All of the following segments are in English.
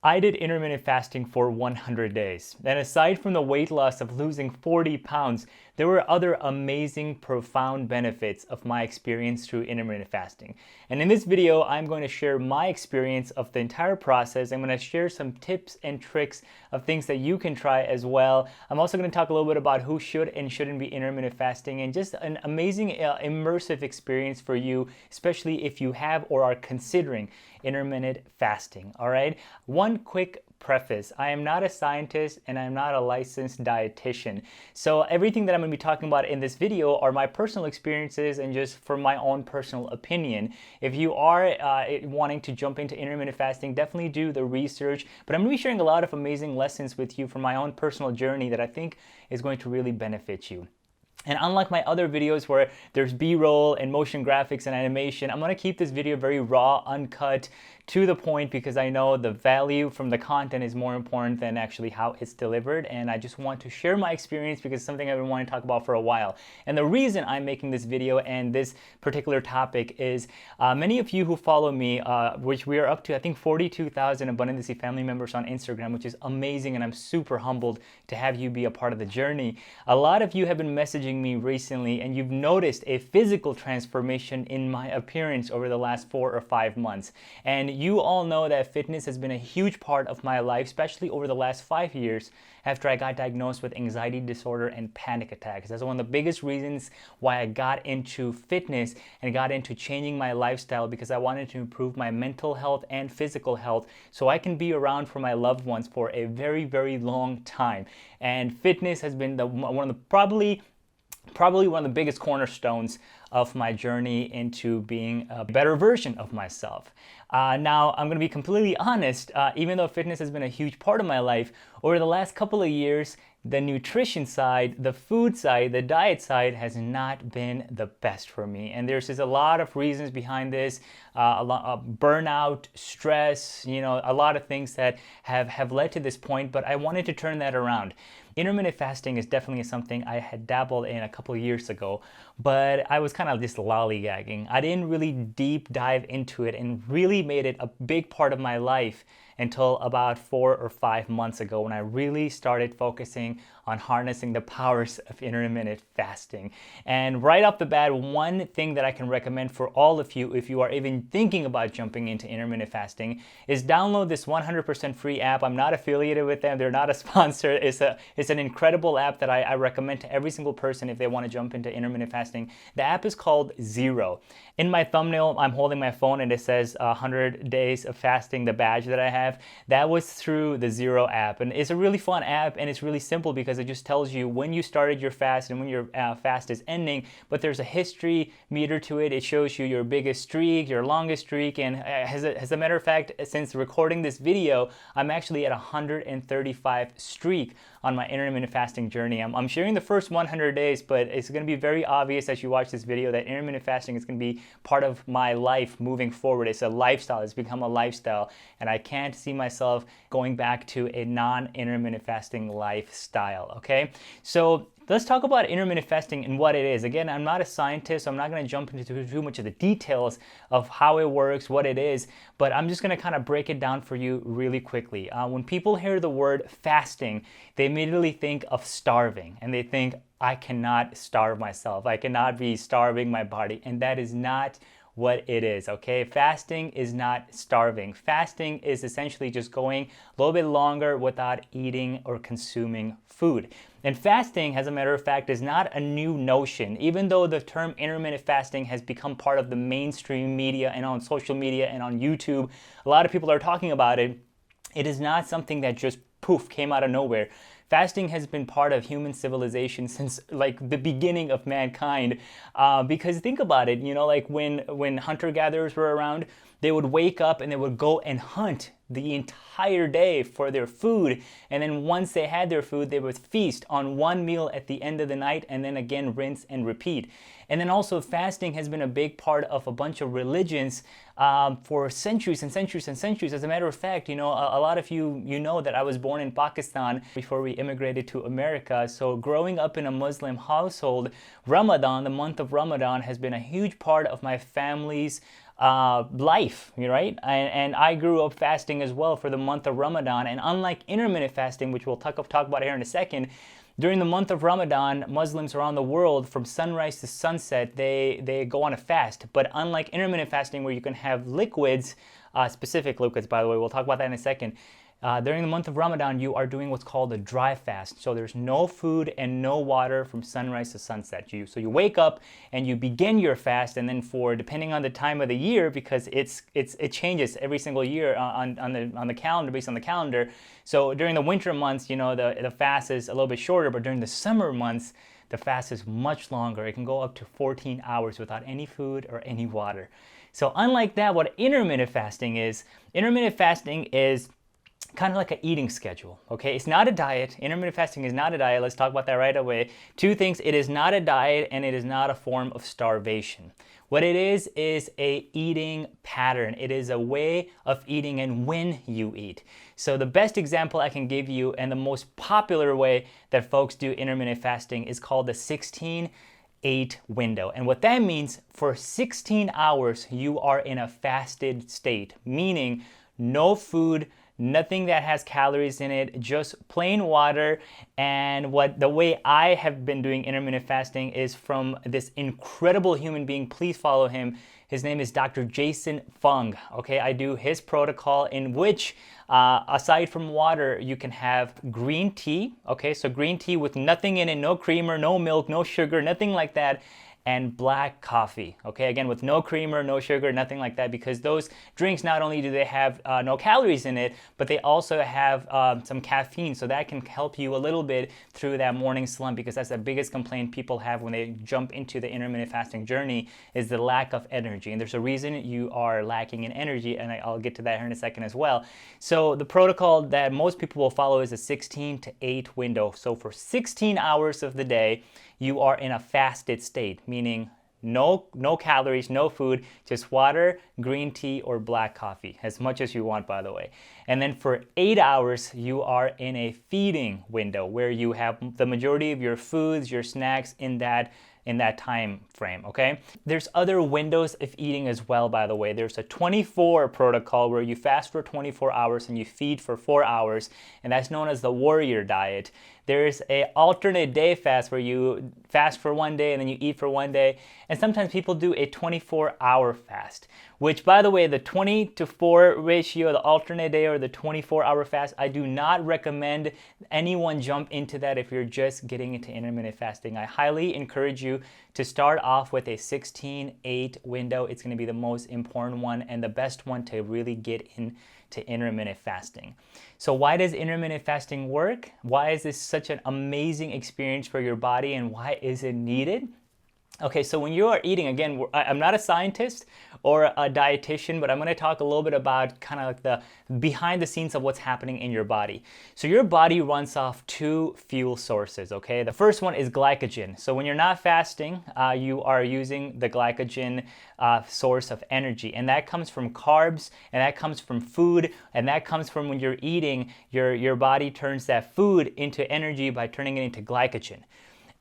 I did intermittent fasting for 100 days. And aside from the weight loss of losing 40 pounds, there were other amazing, profound benefits of my experience through intermittent fasting. And in this video, I'm going to share my experience of the entire process. I'm going to share some tips and tricks of things that you can try as well. I'm also going to talk a little bit about who should and shouldn't be intermittent fasting, and just an amazing immersive experience for you, especially if you have or are considering intermittent fasting. All right. One quick preface: I am not a scientist and I'm not a licensed dietitian. So everything that I'm going to be talking about in this video are my personal experiences and just from my own personal opinion. If you are wanting to jump into intermittent fasting, definitely do the research. But I'm going to be sharing a lot of amazing lessons with you from my own personal journey that I think is going to really benefit you. And unlike my other videos where there's B-roll and motion graphics and animation, I'm going to keep this video very raw, uncut, to the point, because I know the value from the content is more important than actually how it's delivered. And I just want to share my experience because it's something I've been wanting to talk about for a while. And the reason I'm making this video and this particular topic is many of you who follow me, which we are up to, I think, 42,000 Abundancy family members on Instagram, which is amazing. And I'm super humbled to have you be a part of the journey. A lot of you have been messaging me recently and you've noticed a physical transformation in my appearance over the last 4 or 5 months. And you all know that fitness has been a huge part of my life, especially over the last 5 years after I got diagnosed with anxiety disorder and panic attacks. That's one of the biggest reasons why I got into fitness and got into changing my lifestyle, because I wanted to improve my mental health and physical health so I can be around for my loved ones for a very, very long time. And fitness has been one of the probably one of the biggest cornerstones of my journey into being a better version of myself. Now, I'm going to be completely honest, even though fitness has been a huge part of my life, over the last couple of years, the nutrition side, the food side, the diet side has not been the best for me. And there's just a lot of reasons behind this, a lot of burnout, stress, a lot of things that have led to this point, but I wanted to turn that around. Intermittent fasting is definitely something I had dabbled in a couple of years ago, but I was kind of just lollygagging. I didn't really deep dive into it and really made it a big part of my life until about 4 or 5 months ago, when I really started focusing on harnessing the powers of intermittent fasting. And right off the bat, one thing that I can recommend for all of you, if you are even thinking about jumping into intermittent fasting, is download this 100% free app. I'm not affiliated with them. They're not a sponsor. It's an incredible app that I recommend to every single person if they want to jump into intermittent fasting. The app is called Zero. In my thumbnail, I'm holding my phone and it says 100 days of fasting, the badge that I have. That was through the Zero app. And it's a really fun app, and it's really simple because it just tells you when you started your fast and when your fast is ending, but there's a history meter to it. It shows you your biggest streak, your longest streak, and as a matter of fact, since recording this video, I'm actually at 135 streak on my intermittent fasting journey. I'm sharing the first 100 days, but it's going to be very obvious as you watch this video that intermittent fasting is going to be part of my life moving forward. It's a lifestyle. It's become a lifestyle, and I can't see myself going back to a non-intermittent fasting lifestyle. Okay, so let's talk about intermittent fasting and what it is. Again, I'm not a scientist, so I'm not going to jump into too much of the details of how it works, what it is, but I'm just going to kind of break it down for you really quickly. When people hear the word fasting, they immediately think of starving, and they think, I cannot starve myself. I cannot be starving my body, and that is not what it is, okay? Fasting is not starving. Fasting is essentially just going a little bit longer without eating or consuming food. And fasting, as a matter of fact, is not a new notion. Even though the term intermittent fasting has become part of the mainstream media and on social media and on YouTube, a lot of people are talking about it. It is not something that just poof came out of nowhere. Fasting has been part of human civilization since like the beginning of mankind, because think about it, like when hunter-gatherers were around, they would wake up and they would go and hunt the entire day for their food, and then once they had their food, they would feast on one meal at the end of the night, and then again rinse and repeat. And then also fasting has been a big part of a bunch of religions for centuries and centuries and centuries. As a matter of fact, a lot of you know that I was born in Pakistan before we immigrated to America. So growing up in a Muslim household, Ramadan, the month of Ramadan, has been a huge part of my family's life, right? And I grew up fasting as well for the month of Ramadan. And unlike intermittent fasting, which we'll talk about here in a second, during the month of Ramadan, Muslims around the world, from sunrise to sunset, they go on a fast. But unlike intermittent fasting, where you can have liquids, specific liquids, by the way, we'll talk about that in a second. During the month of Ramadan, you are doing what's called a dry fast. So there's no food and no water from sunrise to sunset. So you wake up and you begin your fast, and then depending on the time of the year, because it changes every single year on the calendar, based on the calendar. So during the winter months, the fast is a little bit shorter, but during the summer months, the fast is much longer. It can go up to 14 hours without any food or any water. So unlike that, what intermittent fasting is kind of like an eating schedule, okay? It's not a diet. Intermittent fasting is not a diet. Let's talk about that right away. Two things: it is not a diet, and it is not a form of starvation. What it is a eating pattern. It is a way of eating and when you eat. So the best example I can give you, and the most popular way that folks do intermittent fasting, is called the 16-8 window. And what that means, for 16 hours, you are in a fasted state, meaning no food, nothing that has calories in it, just plain water. And the way I have been doing intermittent fasting is from this incredible human being. Please follow him. His name is Dr. Jason Fung. Okay, I do his protocol, in which aside from water, you can have green tea. Okay, so green tea with nothing in it, no creamer, no milk, no sugar, nothing like that. And black coffee, okay? Again, with no creamer, no sugar, nothing like that, because those drinks, not only do they have no calories in it, but they also have some caffeine, so that can help you a little bit through that morning slump, because that's the biggest complaint people have when they jump into the intermittent fasting journey, is the lack of energy. And there's a reason you are lacking in energy, and I'll get to that here in a second as well. So the protocol that most people will follow is a 16-8 window. So for 16 hours of the day, you are in a fasted state, meaning no calories, no food, just water, green tea, or black coffee, as much as you want, by the way. And then for 8 hours, you are in a feeding window, where you have the majority of your foods, your snacks in that time frame, okay? There's other windows of eating as well, by the way. There's a 24 protocol, where you fast for 24 hours and you feed for 4 hours, and that's known as the warrior diet. There's an alternate day fast, where you fast for one day and then you eat for one day. And sometimes people do a 24-hour fast, which, by the way, the 20-4 ratio, the alternate day or the 24-hour fast, I do not recommend anyone jump into that if you're just getting into intermittent fasting. I highly encourage you to start off with a 16-8 window. It's going to be the most important one and the best one to really get into intermittent fasting. So why does intermittent fasting work? Why is this such an amazing experience for your body, and why is it needed? Okay, so when you are eating, again, I'm not a scientist or a dietitian, but I'm going to talk a little bit about kind of like the behind the scenes of what's happening in your body. So your body runs off two fuel sources, okay? The first one is glycogen. So when you're not fasting, you are using the glycogen source of energy, and that comes from carbs, and that comes from food, and that comes from when you're eating, your body turns that food into energy by turning it into glycogen.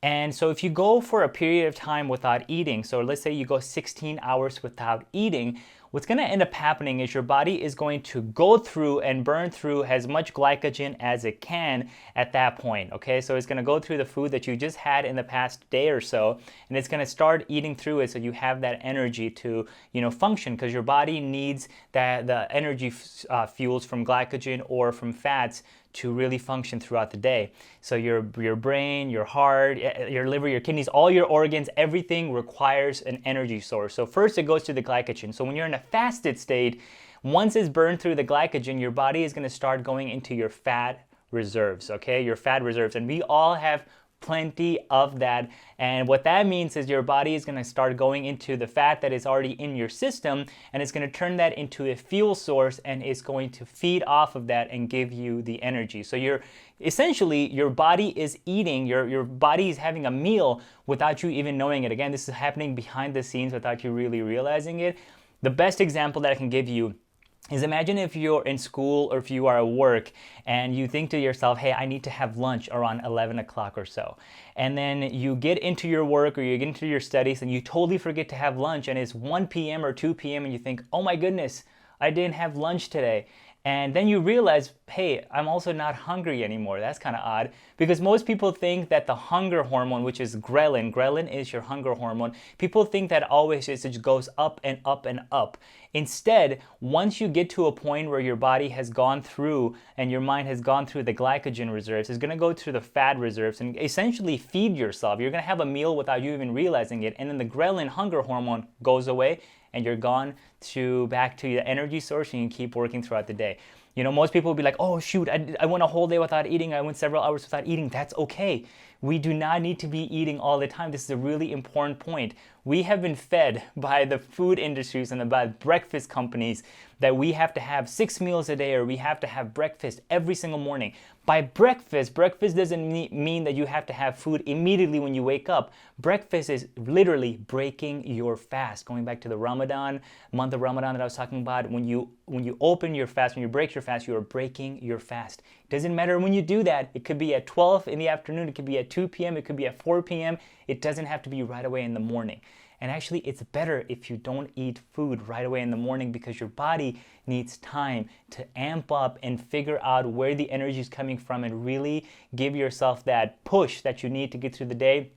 And so if you go for a period of time without eating, so let's say you go 16 hours without eating, what's going to end up happening is your body is going to go through and burn through as much glycogen as it can at that point, okay? So it's going to go through the food that you just had in the past day or so, and it's going to start eating through it, so you have that energy to, function, because your body needs the energy fuels from glycogen or from fats to really function throughout the day. So your brain, your heart, your liver, your kidneys, all your organs, everything requires an energy source. So first it goes to the glycogen. So when you're in a fasted state, once it's burned through the glycogen, your body is going to start going into your fat reserves, okay? Your fat reserves. And we all have plenty of that, and what that means is your body is going to start going into the fat that is already in your system, and it's going to turn that into a fuel source, and it's going to feed off of that and give you the energy. So essentially your body is eating, your body is having a meal without you even knowing it. Again, this is happening behind the scenes without you really realizing it. The best example that I can give you is imagine if you're in school or if you are at work and you think to yourself, hey, I need to have lunch around 11 o'clock or so. And then you get into your work or you get into your studies and you totally forget to have lunch, and it's 1 p.m. or 2 p.m. and you think, oh my goodness, I didn't have lunch today. And then you realize, hey, I'm also not hungry anymore. That's kind of odd, because most people think that the hunger hormone, which is ghrelin is your hunger hormone. People think that always it just goes up and up and up. Instead, once you get to a point where your body has gone through and your mind has gone through the glycogen reserves, it's going to go through the fat reserves and essentially feed yourself. You're going to have a meal without you even realizing it. And then the ghrelin hunger hormone goes away and you're gone back to the energy source, and you keep working throughout the day. You know, most people will be like, oh shoot, I went a whole day without eating, I went several hours without eating. That's okay. We do not need to be eating all the time. This is a really important point. We have been fed by the food industries and by breakfast companies that we have to have 6 meals a day, or we have to have breakfast every single morning. By breakfast doesn't mean that you have to have food immediately when you wake up. Breakfast is literally breaking your fast. Going back to the month of Ramadan that I was talking about, when you open your fast, when you break your fast, you are breaking your fast. It doesn't matter when you do that. It could be at 12 in the afternoon, it could be at 2 p.m., it could be at 4 p.m. It doesn't have to be right away in the morning. And actually, it's better if you don't eat food right away in the morning, because your body needs time to amp up and figure out where the energy is coming from and really give yourself that push that you need to get through the day,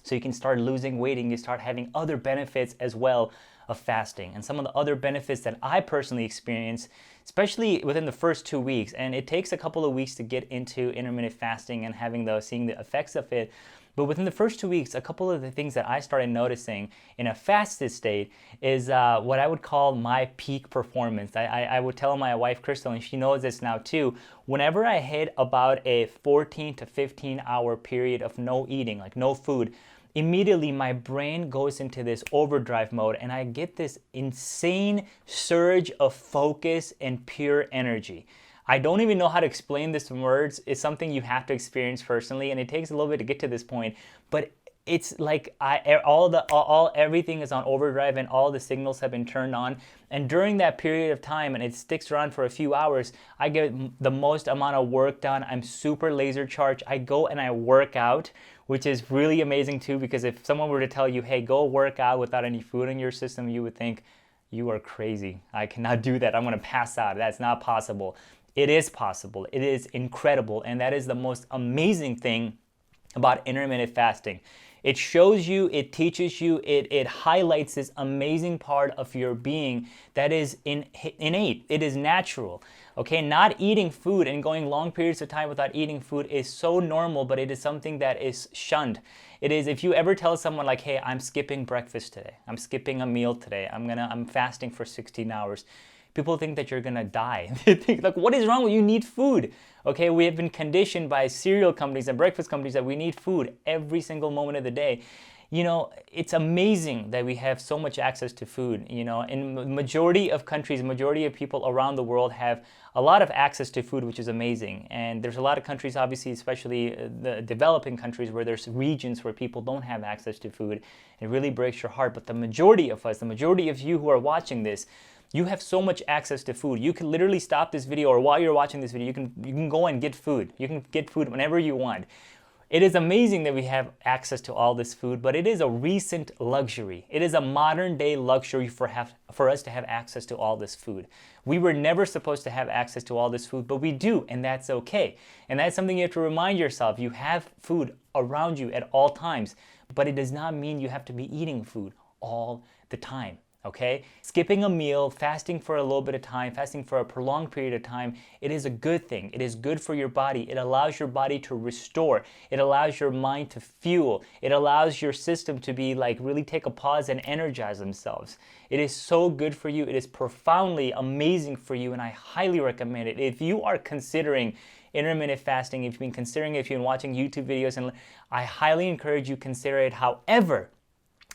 so you can start losing weight and you start having other benefits as well of fasting. And some of the other benefits that I personally experience, especially within the first 2 weeks, and it takes a couple of weeks to get into intermittent fasting and seeing the effects of it. But within the first 2 weeks, a couple of the things that I started noticing in a fasted state is what I would call my peak performance. I would tell my wife, Crystal, and she knows this now too, whenever I hit about a 14 to 15 hour period of no eating, like no food, immediately my brain goes into this overdrive mode and I get this insane surge of focus and pure energy. I don't even know how to explain this in words. It's something you have to experience personally, and it takes a little bit to get to this point, but it's like everything is on overdrive and all the signals have been turned on. And during that period of time, and it sticks around for a few hours, I get the most amount of work done. I'm super laser charged. I go and I work out, which is really amazing too, because if someone were to tell you, hey, go work out without any food in your system, you would think, you are crazy. I cannot do that. I'm going to pass out. That's not possible. It is possible. It is incredible. And that is the most amazing thing about intermittent fasting. It shows you, it teaches you, it highlights this amazing part of your being that is innate. It is natural. Okay, not eating food and going long periods of time without eating food is so normal, but it is something that is shunned. It is, if you ever tell someone like, hey, I'm skipping breakfast today, I'm skipping a meal today, I'm fasting for 16 hours. People think that you're gonna die. They think, like, what is wrong with you? You need food. Okay, we have been conditioned by cereal companies and breakfast companies that we need food every single moment of the day. You know, it's amazing that we have so much access to food. You know, in the majority of countries, majority of people around the world have a lot of access to food, which is amazing. And there's a lot of countries, obviously, especially the developing countries, where there's regions where people don't have access to food. It really breaks your heart. But the majority of us, the majority of you who are watching this, you have so much access to food. You can literally stop this video, or while you're watching this video, you can go and get food. You can get food whenever you want. It is amazing that we have access to all this food, but it is a recent luxury. It is a modern day luxury for us to have access to all this food. We were never supposed to have access to all this food, but we do, and that's okay. And that's something you have to remind yourself. You have food around you at all times, but it does not mean you have to be eating food all the time. Okay? Skipping a meal, fasting for a little bit of time, fasting for a prolonged period of time, it is a good thing. It is good for your body. It allows your body to restore. It allows your mind to fuel. It allows your system to be like, really take a pause and energize themselves. It is so good for you. It is profoundly amazing for you, and I highly recommend it. If you are considering intermittent fasting, if you've been considering it, if you've been watching YouTube videos, and I highly encourage you to consider it. However,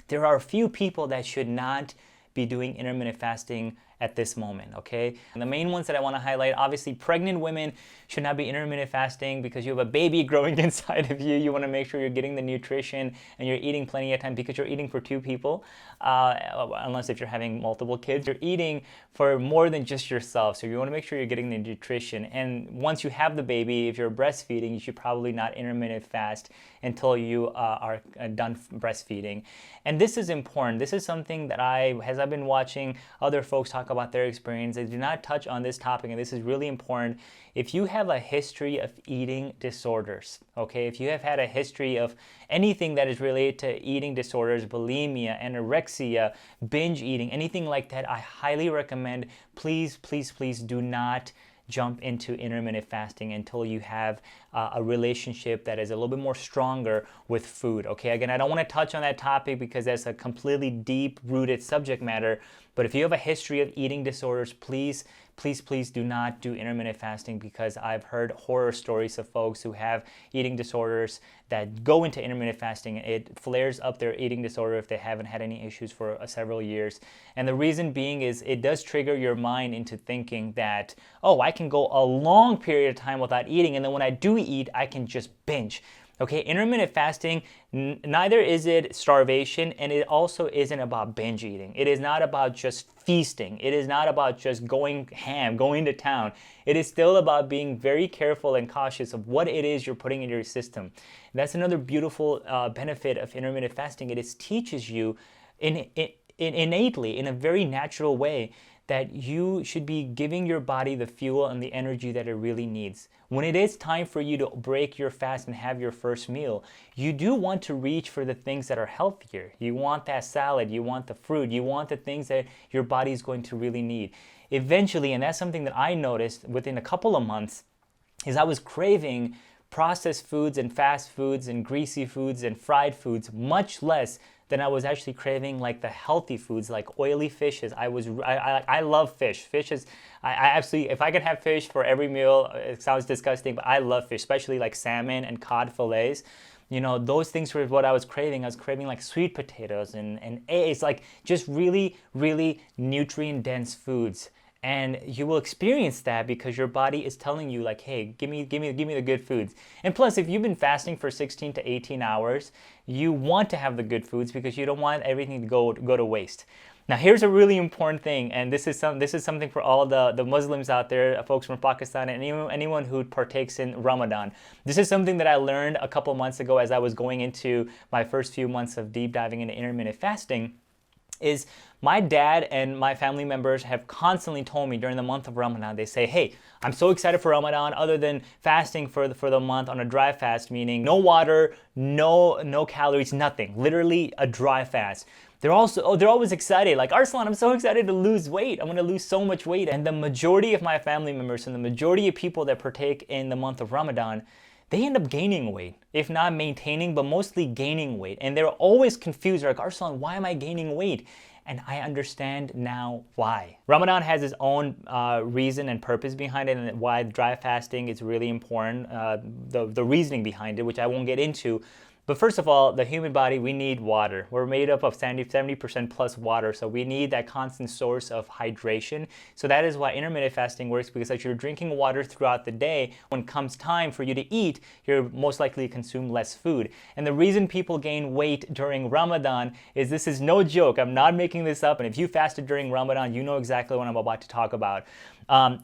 there are a few people that should not be doing intermittent fasting at this moment, okay? And the main ones that I want to highlight, obviously pregnant women should not be intermittent fasting because you have a baby growing inside of you. You want to make sure you're getting the nutrition and you're eating plenty of time because you're eating for 2 people, unless if you're having multiple kids. You're eating for more than just yourself, so you want to make sure you're getting the nutrition. And once you have the baby, if you're breastfeeding, you should probably not intermittent fast until you are done breastfeeding. And this is important. This is something that as I've been watching other folks talk about their experience, they do not touch on this topic, and this is really important. If you have a history of eating disorders, okay, if you have had a history of anything that is related to eating disorders, bulimia, anorexia, binge eating, anything like that, I highly recommend, please, please, please do not jump into intermittent fasting until you have a relationship that is a little bit more stronger with food, okay? Again, I don't want to touch on that topic because that's a completely deep-rooted subject matter, but if you have a history of eating disorders, please, please, please do not do intermittent fasting, because I've heard horror stories of folks who have eating disorders that go into intermittent fasting. It flares up their eating disorder if they haven't had any issues for several years. And the reason being is it does trigger your mind into thinking that, oh, I can go a long period of time without eating, and then when I do eat, I can just binge. Okay, intermittent fasting, neither is it starvation, and it also isn't about binge eating. It is not about just feasting. It is not about just going ham, going to town. It is still about being very careful and cautious of what it is you're putting in your system. That's another beautiful benefit of intermittent fasting. It teaches you innately, in a very natural way, that you should be giving your body the fuel and the energy that it really needs. When it is time for you to break your fast and have your first meal, you do want to reach for the things that are healthier. You want that salad, you want the fruit, you want the things that your body is going to really need. Eventually, and that's something that I noticed within a couple of months, is I was craving processed foods and fast foods and greasy foods and fried foods much less than I was actually craving like the healthy foods, like oily fishes. I love fish. Fish is, I absolutely, if I could have fish for every meal, it sounds disgusting, but I love fish, especially like salmon and cod fillets. You know, those things were what I was craving. I was craving like sweet potatoes and eggs, like just really, really nutrient-dense foods. And you will experience that because your body is telling you like, hey, give me the good foods. And plus, if you've been fasting for 16 to 18 hours, you want to have the good foods because you don't want everything to go to waste. Now, here's a really important thing, and this is something for all the Muslims out there, folks from Pakistan, and anyone who partakes in Ramadan. This is something that I learned a couple months ago as I was going into my first few months of deep diving into intermittent fasting. Is my dad and my family members have constantly told me during the month of Ramadan, they say, hey, I'm so excited for Ramadan, other than fasting for the month on a dry fast, meaning no water, no calories, nothing, literally a dry fast. They're always excited, like, Arslan, I'm so excited to lose weight. I'm gonna lose so much weight. And the majority of my family members and the majority of people that partake in the month of Ramadan, they end up gaining weight, if not maintaining, but mostly gaining weight. And they're always confused, like, Arslan, why am I gaining weight? And I understand now why. Ramadan has its own reason and purpose behind it, and why dry fasting is really important, the reasoning behind it, which I won't get into. But first of all, the human body, we need water. We're made up of 70% plus water, so we need that constant source of hydration. So that is why intermittent fasting works, because as you're drinking water throughout the day, when it comes time for you to eat, you're most likely to consume less food. And the reason people gain weight during Ramadan is, this is no joke. I'm not making this up. And if you fasted during Ramadan, you know exactly what I'm about to talk about.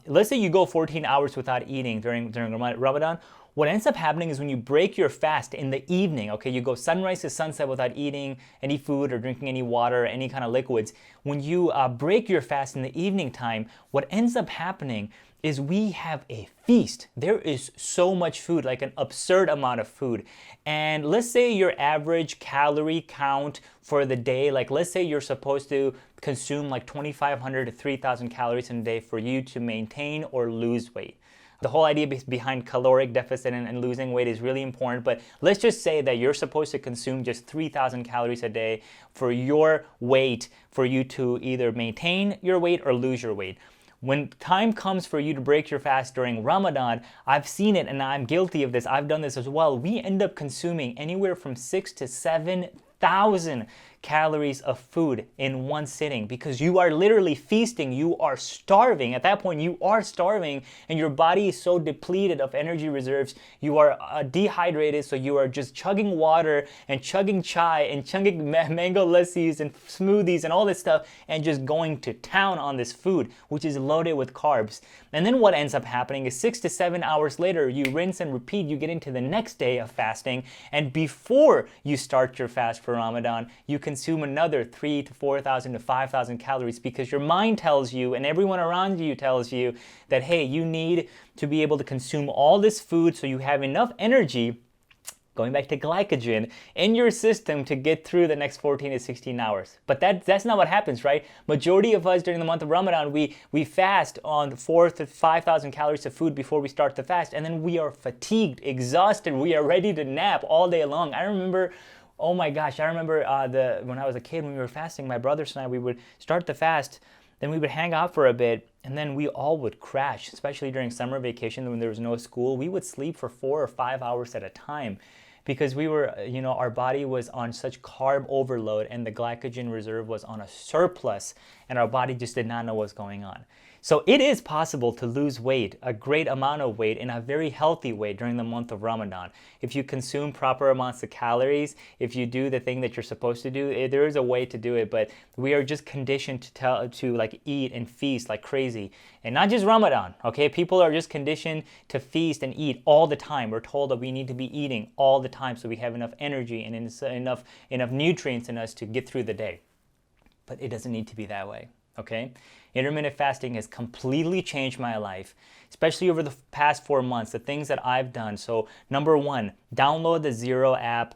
Let's say you go 14 hours without eating during Ramadan. What ends up happening is when you break your fast in the evening, okay, you go sunrise to sunset without eating any food or drinking any water or any kind of liquids. When you break your fast in the evening time, what ends up happening is we have a feast. There is so much food, like an absurd amount of food. And let's say your average calorie count for the day, like let's say you're supposed to consume like 2,500 to 3,000 calories in a day for you to maintain or lose weight. The whole idea behind caloric deficit and losing weight is really important, but let's just say that you're supposed to consume just 3,000 calories a day for your weight, for you to either maintain your weight or lose your weight. When time comes for you to break your fast during Ramadan, I've seen it and I'm guilty of this, I've done this as well, we end up consuming anywhere from 6,000 to 7,000 calories of food in one sitting, because you are literally feasting, you are starving. At that point, you are starving, and your body is so depleted of energy reserves, you are dehydrated, so you are just chugging water and chugging chai and chugging mango lassis and smoothies and all this stuff, and just going to town on this food, which is loaded with carbs. And then what ends up happening is 6 to 7 hours later, you rinse and repeat, you get into the next day of fasting, and before you start your fast for Ramadan, you consume another 3,000 to 4,000 to 5,000 calories, because your mind tells you and everyone around you tells you that, hey, you need to be able to consume all this food so you have enough energy, going back to glycogen, in your system to get through the next 14 to 16 hours. But that's not what happens, right? Majority of us during the month of Ramadan, we fast on 4,000 to 5,000 calories of food before we start the fast, and then we are fatigued, exhausted, we are ready to nap all day long. I remember, oh my gosh, I remember when I was a kid, when we were fasting, my brothers and I, we would start the fast, then we would hang out for a bit, and then we all would crash, especially during summer vacation when there was no school. We would sleep for 4 or 5 hours at a time, because we were, our body was on such carb overload, and the glycogen reserve was on a surplus, and our body just did not know what's going on. So it is possible to lose weight, a great amount of weight, in a very healthy way during the month of Ramadan. If you consume proper amounts of calories, if you do the thing that you're supposed to do, there is a way to do it, but we are just conditioned to eat and feast like crazy. And not just Ramadan, okay? People are just conditioned to feast and eat all the time. We're told that we need to be eating all the time so we have enough energy and enough nutrients in us to get through the day. But it doesn't need to be that way, okay? Intermittent fasting has completely changed my life, especially over the past 4 months, the things that I've done. So number one, download the Zero app,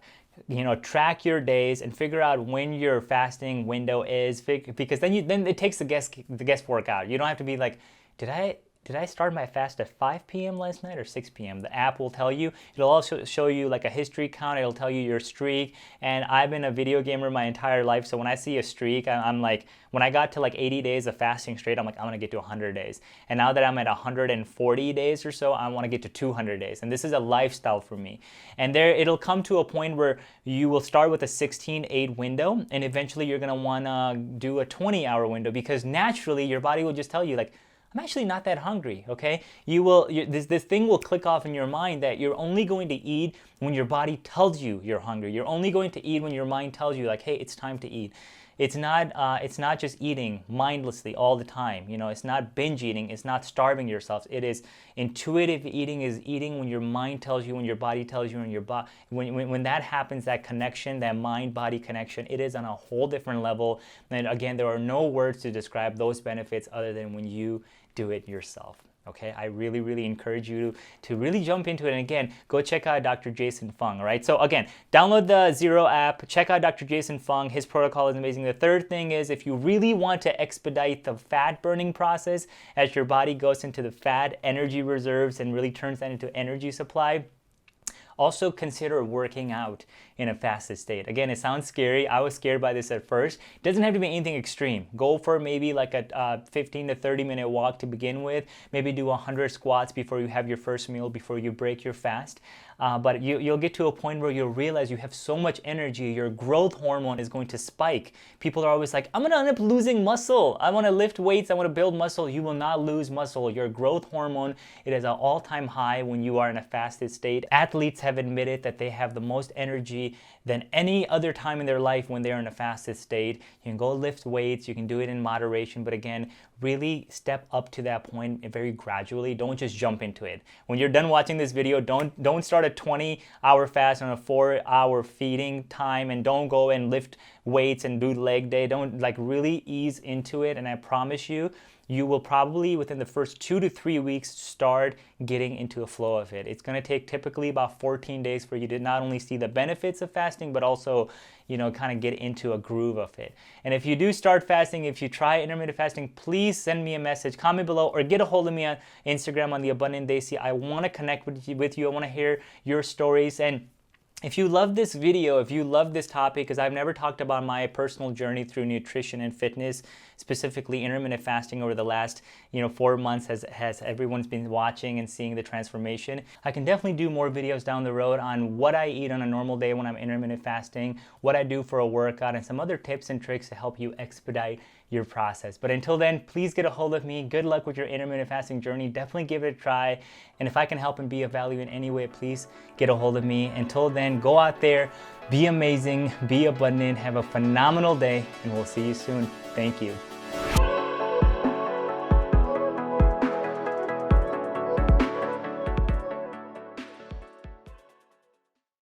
track your days and figure out when your fasting window is, because then it takes the guesswork out. You don't have to be like, did I start my fast at 5 p.m. last night or 6 p.m.? The app will tell you. It'll also show you like a history count. It'll tell you your streak. And I've been a video gamer my entire life, so when I see a streak, I'm like, when I got to like 80 days of fasting straight, I'm like, I'm gonna get to 100 days. And now that I'm at 140 days or so, I wanna get to 200 days. And this is a lifestyle for me. And it'll come to a point where you will start with a 16-8 window, and eventually you're gonna wanna do a 20-hour window, because naturally your body will just tell you like, I'm actually not that hungry, okay? This thing will click off in your mind that you're only going to eat when your body tells you you're hungry. You're only going to eat when your mind tells you like, hey, it's time to eat. It's not just eating mindlessly all the time. It's not binge eating. It's not starving yourself. It is intuitive eating. Is eating when your mind tells you, when your body tells you, when that happens, that connection, that mind-body connection, it is on a whole different level. And again, there are no words to describe those benefits other than when you do it yourself. Okay, I really, really encourage you to really jump into it. And again, go check out Dr. Jason Fung, all right? So again, download the Zero app, check out Dr. Jason Fung. His protocol is amazing. The third thing is, if you really want to expedite the fat burning process as your body goes into the fat energy reserves and really turns that into energy supply, also consider working out in a fasted state. Again, it sounds scary. I was scared by this at first. It doesn't have to be anything extreme. Go for maybe like a 15 to 30 minute walk to begin with. Maybe do 100 squats before you have your first meal, before you break your fast. But you'll get to a point where you'll realize you have so much energy, your growth hormone is going to spike. People are always like, I'm gonna end up losing muscle. I wanna lift weights, I wanna build muscle. You will not lose muscle. Your growth hormone, it is an all-time high when you are in a fasted state. Athletes have admitted that they have the most energy than any other time in their life when they're in a fasted state. You can go lift weights, you can do it in moderation, but again, really step up to that point very gradually. Don't just jump into it. When you're done watching this video, don't start a 20-hour fast on a 4-hour feeding time, and don't go and lift weights and do leg day. Don't really ease into it, and I promise you, you will probably within the first 2 to 3 weeks start getting into a flow of it. It's going to take typically about 14 days for you to not only see the benefits of fasting, but also, kind of get into a groove of it. And if you do start fasting, if you try intermittent fasting, please send me a message, comment below, or get a hold of me on Instagram on the Abundant Desi. I want to connect with you. I want to hear your stories. And if you love this video, if you love this topic, because I've never talked about my personal journey through nutrition and fitness, specifically intermittent fasting over the last 4 months has everyone's been watching and seeing the transformation. I can definitely do more videos down the road on what I eat on a normal day when I'm intermittent fasting, what I do for a workout, and some other tips and tricks to help you expedite your process. But until then, please get a hold of me. Good luck with your intermittent fasting journey. Definitely give it a try. And if I can help and be of value in any way, please get a hold of me. Until then, go out there, be amazing, be abundant, have a phenomenal day, and we'll see you soon. Thank you.